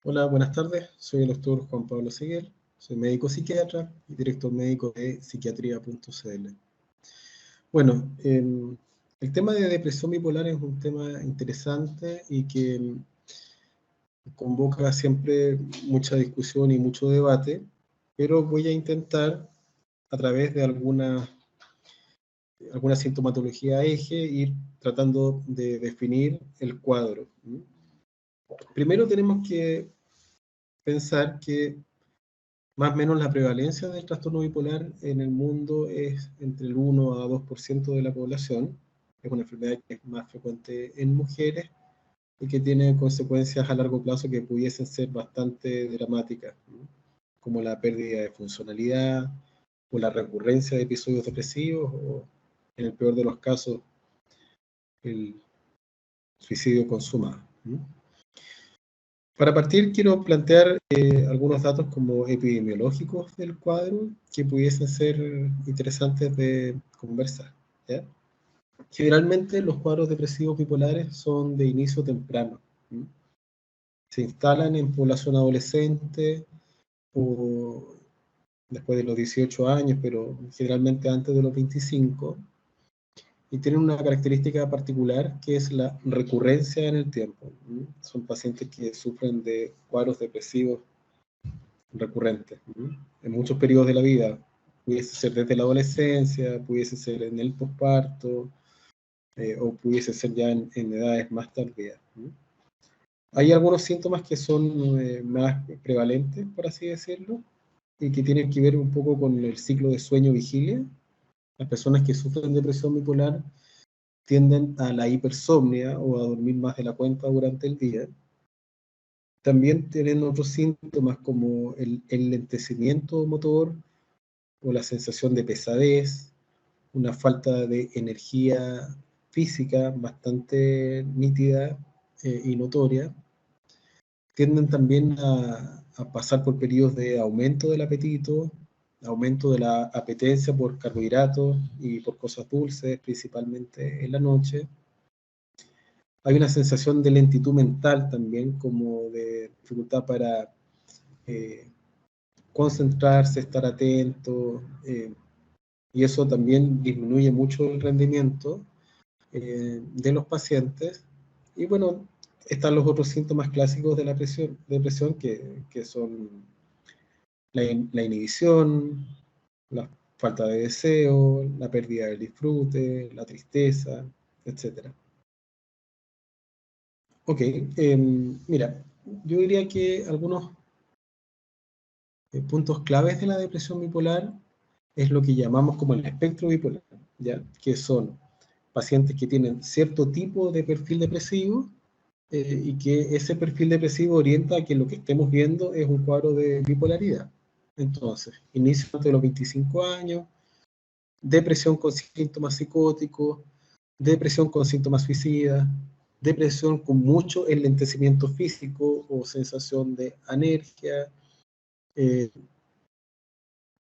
Hola, buenas tardes. Soy el doctor Juan Pablo Seguel. Soy médico psiquiatra y director médico de psiquiatría.cl. Bueno, el tema de depresión bipolar es un tema interesante y que convoca siempre mucha discusión y mucho debate, pero voy a intentar, a través de alguna sintomatología eje, ir tratando de definir el cuadro. Primero tenemos que pensar que más o menos la prevalencia del trastorno bipolar en el mundo es entre el 1 a 2% de la población. Es una enfermedad que es más frecuente en mujeres y que tiene consecuencias a largo plazo que pudiesen ser bastante dramáticas, ¿no? Como la pérdida de funcionalidad o la recurrencia de episodios depresivos o, en el peor de los casos, el suicidio consumado, ¿no? Para partir, quiero plantear algunos datos como epidemiológicos del cuadro que pudiesen ser interesantes de conversar, ¿ya? Generalmente los cuadros depresivos bipolares son de inicio temprano, ¿sí? Se instalan en población adolescente o después de los 18 años, pero generalmente antes de los 25, y tienen una característica particular que es la recurrencia en el tiempo, ¿sí? Son pacientes que sufren de cuadros depresivos recurrentes, ¿no? En muchos periodos de la vida. Pudiese ser desde la adolescencia, pudiese ser en el posparto, o pudiese ser ya en edades más tardías, ¿no? Hay algunos síntomas que son más prevalentes, por así decirlo, y que tienen que ver un poco con el ciclo de sueño-vigilia. Las personas que sufren depresión bipolar tienden a la hipersomnia o a dormir más de la cuenta durante el día. También tienen otros síntomas como el lentecimiento motor o la sensación de pesadez, una falta de energía física bastante nítida y notoria. Tienden también a pasar por periodos de aumento del apetito, aumento de la apetencia por carbohidratos y por cosas dulces, principalmente en la noche. Hay una sensación de lentitud mental también, como de dificultad para eh, concentrarse, estar atento, y eso también disminuye mucho el rendimiento de los pacientes. Y bueno, están los otros síntomas clásicos de la depresión que son la inhibición, la falta de deseo, la pérdida del disfrute, la tristeza, etc. Ok, mira, yo diría que algunos puntos claves de la depresión bipolar es lo que llamamos como el espectro bipolar, ¿ya? Que son pacientes que tienen cierto tipo de perfil depresivo, y que ese perfil depresivo orienta a que lo que estemos viendo es un cuadro de bipolaridad. Entonces, inicio de los 25 años, depresión con síntomas psicóticos, depresión con síntomas suicidas, depresión con mucho enlentecimiento físico o sensación de anergia. Eh,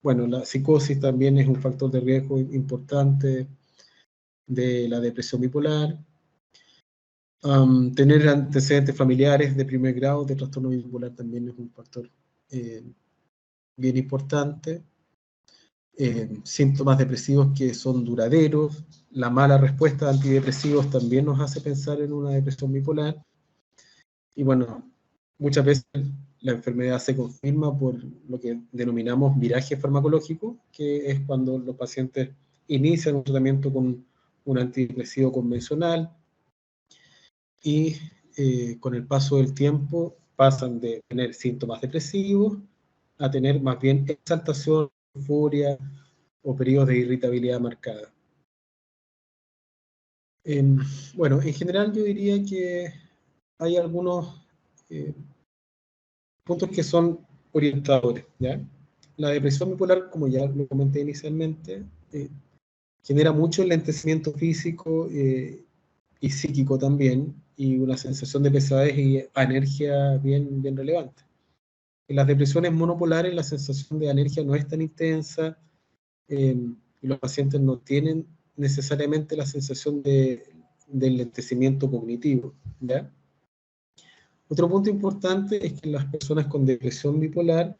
bueno, la psicosis también es un factor de riesgo importante de la depresión bipolar. Tener antecedentes familiares de primer grado de trastorno bipolar también es un factor eh, bien importante. Síntomas depresivos que son duraderos. La mala respuesta a antidepresivos también nos hace pensar en una depresión bipolar. Y bueno, muchas veces la enfermedad se confirma por lo que denominamos viraje farmacológico, que es cuando los pacientes inician un tratamiento con un antidepresivo convencional y con el paso del tiempo pasan de tener síntomas depresivos a tener más bien exaltación, euforia o periodos de irritabilidad marcada. Bueno, en general yo diría que hay algunos eh, puntos que son orientadores, ¿ya? La depresión bipolar, como ya lo comenté inicialmente, genera mucho enlentecimiento físico y psíquico también, y una sensación de pesadez y anergia bien relevante. En las depresiones monopolares la sensación de anergia no es tan intensa, y los pacientes no tienen necesariamente la sensación de enlentecimiento cognitivo, ¿ya? Otro punto importante es que las personas con depresión bipolar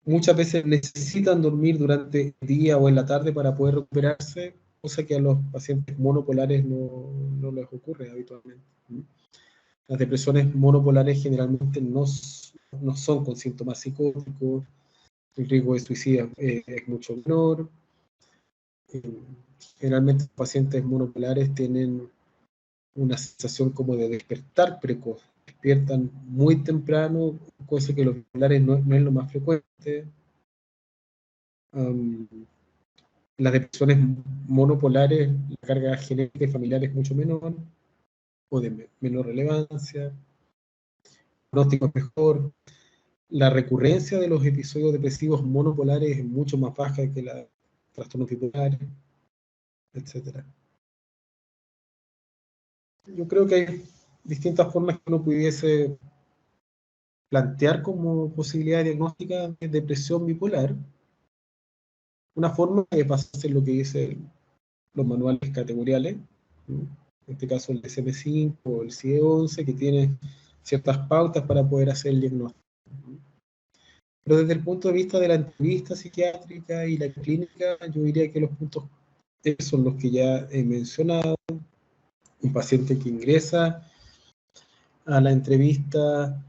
muchas veces necesitan dormir durante el día o en la tarde para poder recuperarse, cosa que a los pacientes monopolares no les ocurre habitualmente. Las depresiones monopolares generalmente no son con síntomas psicóticos, el riesgo de suicidio es mucho menor. Generalmente los pacientes monopolares tienen una sensación como de despertar precoz, despiertan muy temprano, cosa que los bipolares no es lo más frecuente. Las depresiones monopolares, la carga genética y familiar es mucho menor, o de menor relevancia, el pronóstico es mejor, la recurrencia de los episodios depresivos monopolares es mucho más baja que la trastornos bipolares, etc. Yo creo que hay distintas formas que uno pudiese plantear como posibilidad diagnóstica de depresión bipolar. Una forma es basarse en lo que dicen los manuales categoriales, ¿no? En este caso el DSM-5 o el CIE-11, que tiene ciertas pautas para poder hacer el diagnóstico. Pero desde el punto de vista de la entrevista psiquiátrica y la clínica, yo diría que los puntos son los que ya he mencionado. Un paciente que ingresa a la entrevista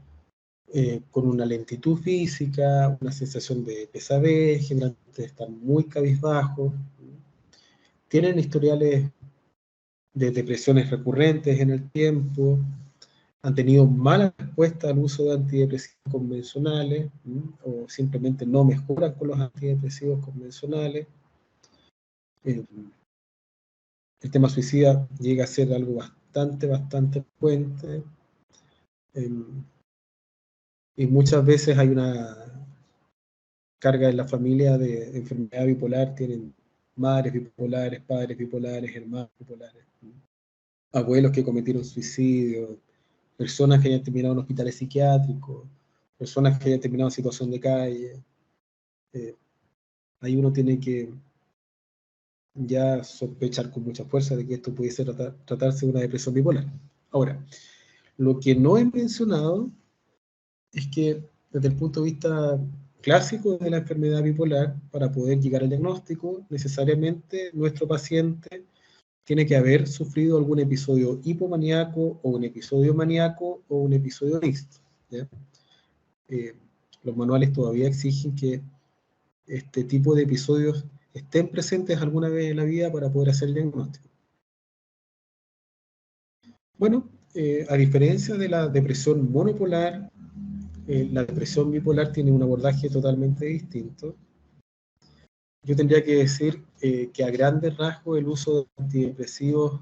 con una lentitud física, una sensación de pesadez, generalmente están muy cabizbajos, tienen historiales de depresiones recurrentes en el tiempo, han tenido mala respuesta al uso de antidepresivos convencionales, o simplemente no mejoran con los antidepresivos convencionales. El tema suicida llega a ser algo bastante frecuente, y muchas veces hay una carga en la familia de enfermedad bipolar, tienen madres bipolares, padres bipolares, hermanos bipolares, abuelos que cometieron suicidio, personas que hayan terminado en hospitales psiquiátricos, personas que hayan terminado en situación de calle. Ahí uno tiene que ya sospechar con mucha fuerza de que esto pudiese tratarse de una depresión bipolar. Ahora, lo que no he mencionado es que desde el punto de vista clásico de la enfermedad bipolar, para poder llegar al diagnóstico, necesariamente nuestro paciente tiene que haber sufrido algún episodio hipomaníaco o un episodio maníaco o un episodio mixto, ¿ya? Los manuales todavía exigen que este tipo de episodios estén presentes alguna vez en la vida para poder hacer el diagnóstico. Bueno, a diferencia de la depresión monopolar, la depresión bipolar tiene un abordaje totalmente distinto. Yo tendría que decir que a grandes rasgos el uso de antidepresivos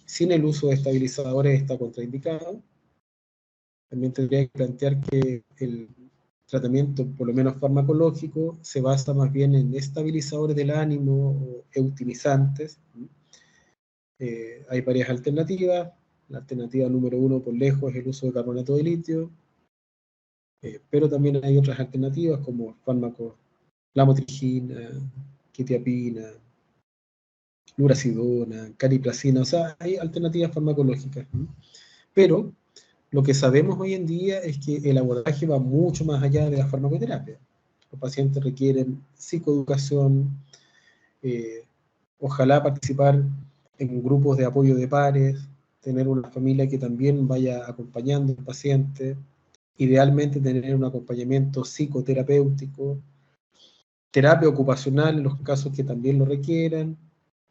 sin el uso de estabilizadores está contraindicado. También tendría que plantear que el tratamiento, por lo menos farmacológico, se basa más bien en estabilizadores del ánimo o eutimizantes. Hay varias alternativas. La alternativa número 1 por lejos es el uso de carbonato de litio, pero también hay otras alternativas como fármacos, lamotrigina, quetiapina, lurasidona, cariprazina, o sea, hay alternativas farmacológicas, ¿no? Pero lo que sabemos hoy en día es que el abordaje va mucho más allá de la farmacoterapia. Los pacientes requieren psicoeducación, ojalá participar en grupos de apoyo de pares, tener una familia que también vaya acompañando al paciente, idealmente tener un acompañamiento psicoterapéutico, terapia ocupacional en los casos que también lo requieran,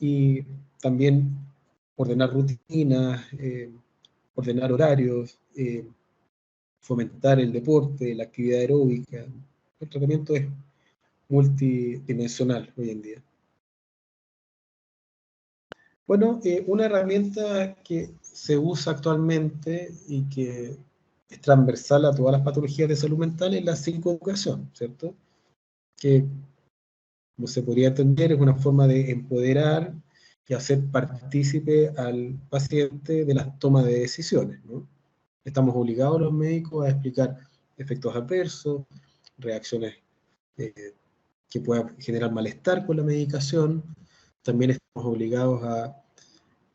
y también ordenar rutinas, ordenar horarios, fomentar el deporte, la actividad aeróbica. El tratamiento es multidimensional hoy en día. Bueno, una herramienta que se usa actualmente y que es transversal a todas las patologías de salud mental es la psicoeducación, ¿cierto? Que, como se podría entender, es una forma de empoderar y hacer partícipe al paciente de la toma de decisiones, ¿no? Estamos obligados los médicos a explicar efectos adversos, reacciones que puedan generar malestar con la medicación. También estamos obligados a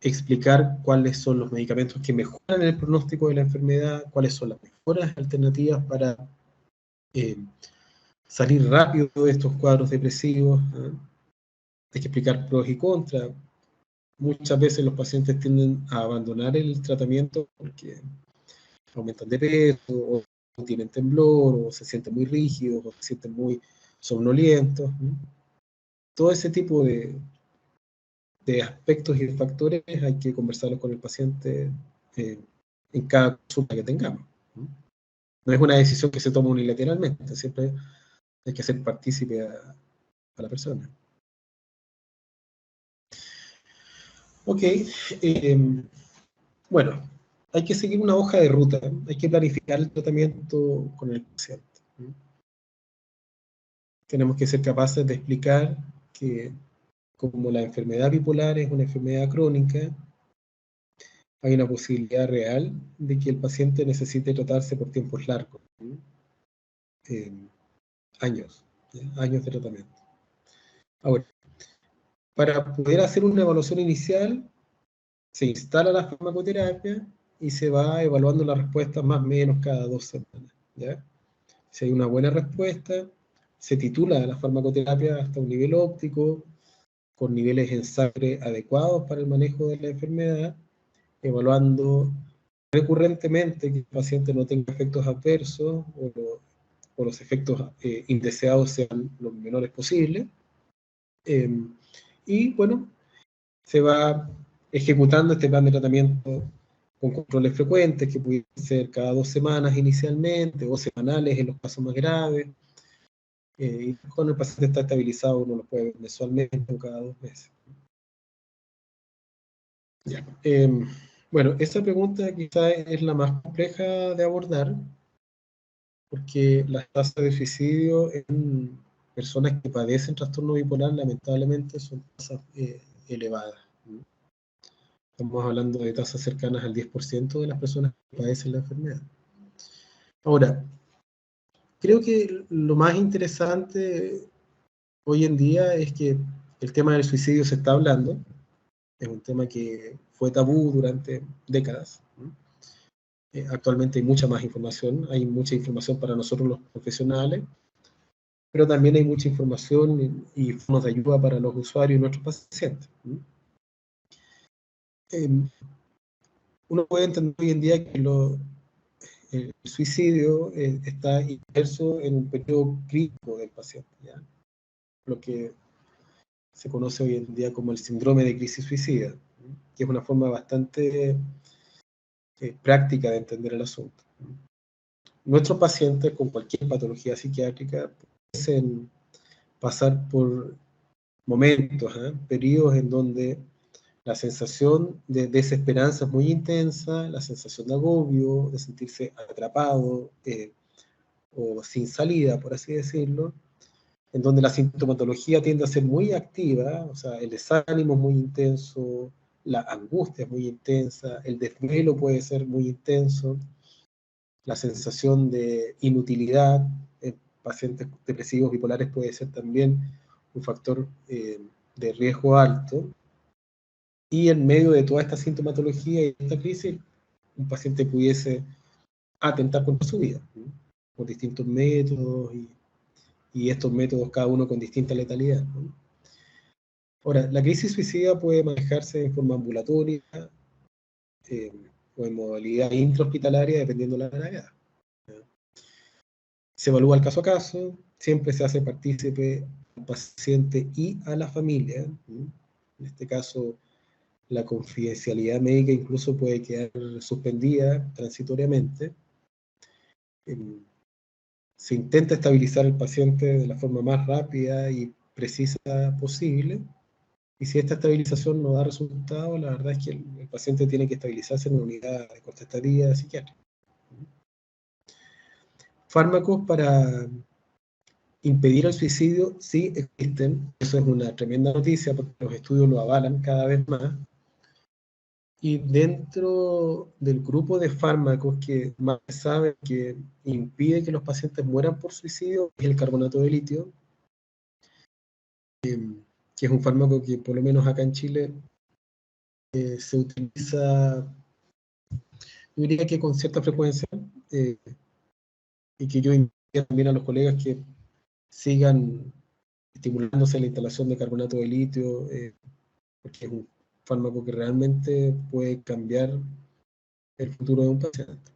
explicar cuáles son los medicamentos que mejoran el pronóstico de la enfermedad, cuáles son las mejores alternativas para salir rápido de estos cuadros depresivos. Hay que explicar pros y contras. Muchas veces los pacientes tienden a abandonar el tratamiento porque aumentan de peso, o tienen temblor, o se sienten muy rígidos, o se sienten muy somnolientos. Todo ese tipo de aspectos y de factores hay que conversarlos con el paciente en cada consulta que tengamos. No es una decisión que se toma unilateralmente, siempre hay que hacer partícipe a la persona. Ok, bueno, hay que seguir una hoja de ruta, hay que planificar el tratamiento con el paciente. Tenemos que ser capaces de explicar que como la enfermedad bipolar es una enfermedad crónica, hay una posibilidad real de que el paciente necesite tratarse por tiempos largos, años de tratamiento. Ahora, para poder hacer una evaluación inicial, se instala la farmacoterapia y se va evaluando la respuesta más o menos cada 2 semanas. ¿Ya? Si hay una buena respuesta, se titula la farmacoterapia hasta un nivel óptico, con niveles en sangre adecuados para el manejo de la enfermedad, evaluando recurrentemente que el paciente no tenga efectos adversos o los efectos indeseados sean los menores posibles. Y bueno, se va ejecutando este plan de tratamiento con controles frecuentes, que pueden ser cada 2 semanas inicialmente, o semanales en los casos más graves. Y cuando el paciente está estabilizado, uno lo puede ver mensualmente o cada 2 meses. Ya. Bueno, esta pregunta quizá es la más compleja de abordar, porque las tasas de suicidio en personas que padecen trastorno bipolar lamentablemente son tasas elevadas. Estamos hablando de tasas cercanas al 10% de las personas que padecen la enfermedad. Ahora, creo que lo más interesante hoy en día es que el tema del suicidio se está hablando. Es un tema que fue tabú durante décadas. Actualmente hay mucha más información, hay mucha información para nosotros los profesionales, pero también hay mucha información y formas de ayuda para los usuarios y nuestros pacientes. Uno puede entender hoy en día que el suicidio está inmerso en un periodo crítico del paciente, ¿ya? Lo que se conoce hoy en día como el síndrome de crisis suicida, que es una forma bastante práctica de entender el asunto. Nuestros pacientes con cualquier patología psiquiátrica pueden pasar por momentos, periodos en donde la sensación de desesperanza es muy intensa, la sensación de agobio, de sentirse atrapado o sin salida, por así decirlo, en donde la sintomatología tiende a ser muy activa, o sea, el desánimo es muy intenso, la angustia es muy intensa, el desvelo puede ser muy intenso, la sensación de inutilidad en pacientes depresivos bipolares puede ser también un factor de riesgo alto. Y en medio de toda esta sintomatología y esta crisis, un paciente pudiese atentar contra su vida, ¿no? Por distintos métodos y estos métodos cada uno con distinta letalidad, ¿no? Ahora, la crisis suicida puede manejarse en forma ambulatoria o en modalidad intrahospitalaria dependiendo de la gravedad. Se evalúa el caso a caso, siempre se hace partícipe al paciente y a la familia, ¿no? En este caso, la confidencialidad médica incluso puede quedar suspendida transitoriamente. Se intenta estabilizar al paciente de la forma más rápida y precisa posible, y si esta estabilización no da resultado, la verdad es que el paciente tiene que estabilizarse en una unidad de corta estadía psiquiátrica. Fármacos para impedir el suicidio sí existen, eso es una tremenda noticia porque los estudios lo avalan cada vez más. Y dentro del grupo de fármacos que más se sabe que impide que los pacientes mueran por suicidio es el carbonato de litio, que es un fármaco que por lo menos acá en Chile se utiliza, yo diría que con cierta frecuencia, y que yo invito también a los colegas que sigan estimulándose la instalación de carbonato de litio, porque es un fármaco que realmente puede cambiar el futuro de un paciente.